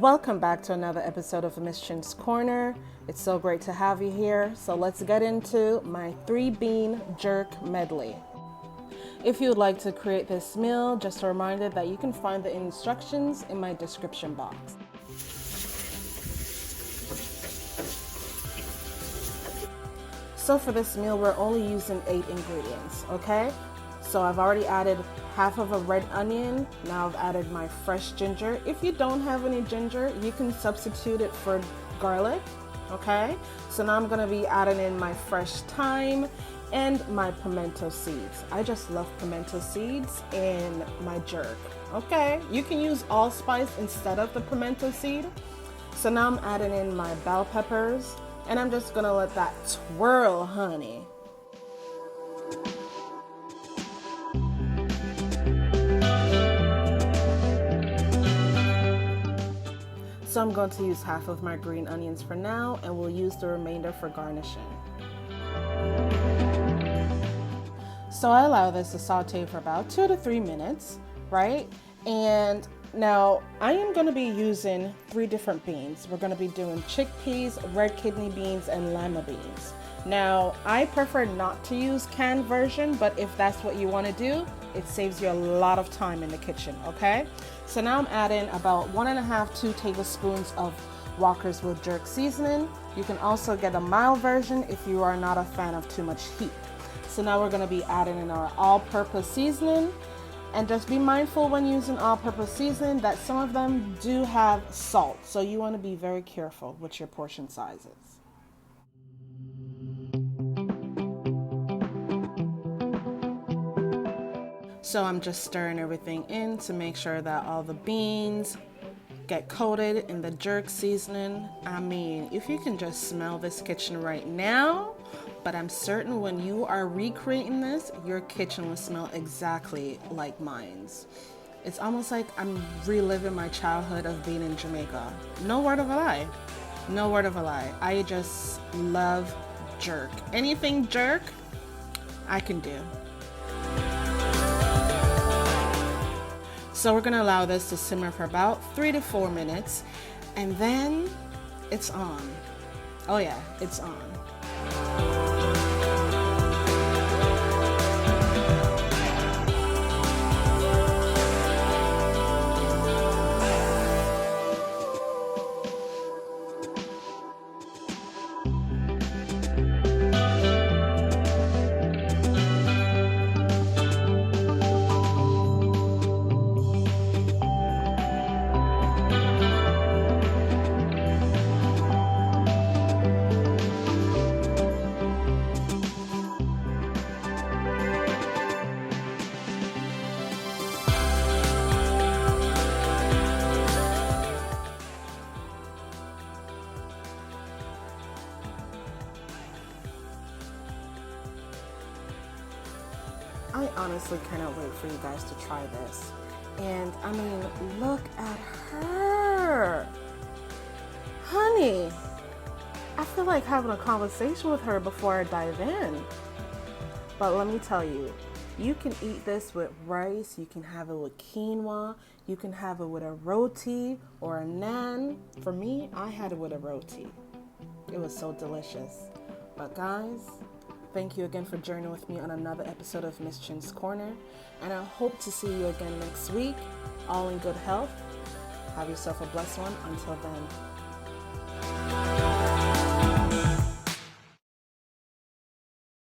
Welcome back to another episode of Miss Chin's Corner. It's so great to have you here. So let's get into my 3-bean jerk medley. If you would like to create this meal, just a reminder that you can find the instructions in my description box. So for this meal, we're only using 8 ingredients, okay? So I've already added half of a red onion. Now I've added my fresh ginger. If you don't have any ginger, you can substitute it for garlic, okay? So now I'm gonna be adding in my fresh thyme and my pimento seeds. I just love pimento seeds in my jerk, okay? You can use allspice instead of the pimento seed. So now I'm adding in my bell peppers and I'm just gonna let that twirl, honey. So I'm going to use half of my green onions for now, and we'll use the remainder for garnishing. So I allow this to saute for about 2 to 3 minutes, right? And now I am going to be using 3 different beans. We're going to be doing chickpeas, red kidney beans, and lima beans. Now I prefer not to use canned version, but if that's what you want to do, it saves you a lot of time in the kitchen, okay? So now I'm adding about 1.5 to 2 tablespoons of Walkerswood jerk seasoning. You can also get a mild version if you are not a fan of too much heat. So now we're gonna be adding in our all-purpose seasoning. And just be mindful when using all-purpose seasoning that some of them do have salt. So you wanna be very careful with your portion sizes. So I'm just stirring everything in to make sure that all the beans get coated in the jerk seasoning. I mean, if you can just smell this kitchen right now, but I'm certain when you are recreating this, your kitchen will smell exactly like mine's. It's almost like I'm reliving my childhood of being in Jamaica. No word of a lie. No word of a lie. I just love jerk. Anything jerk, I can do. So we're gonna allow this to simmer for about 3 to 4 minutes, and then it's on. Oh yeah, it's on. I honestly cannot wait for you guys to try this. And I mean, look at her. Honey, I feel like having a conversation with her before I dive in. But let me tell you, you can eat this with rice, you can have it with quinoa, you can have it with a roti or a naan. For me, I had it with a roti. It was so delicious. But guys, thank you again for journeying with me on another episode of Miss Chin's Corner, and I hope to see you again next week, all in good health. Have yourself a blessed one. Until then.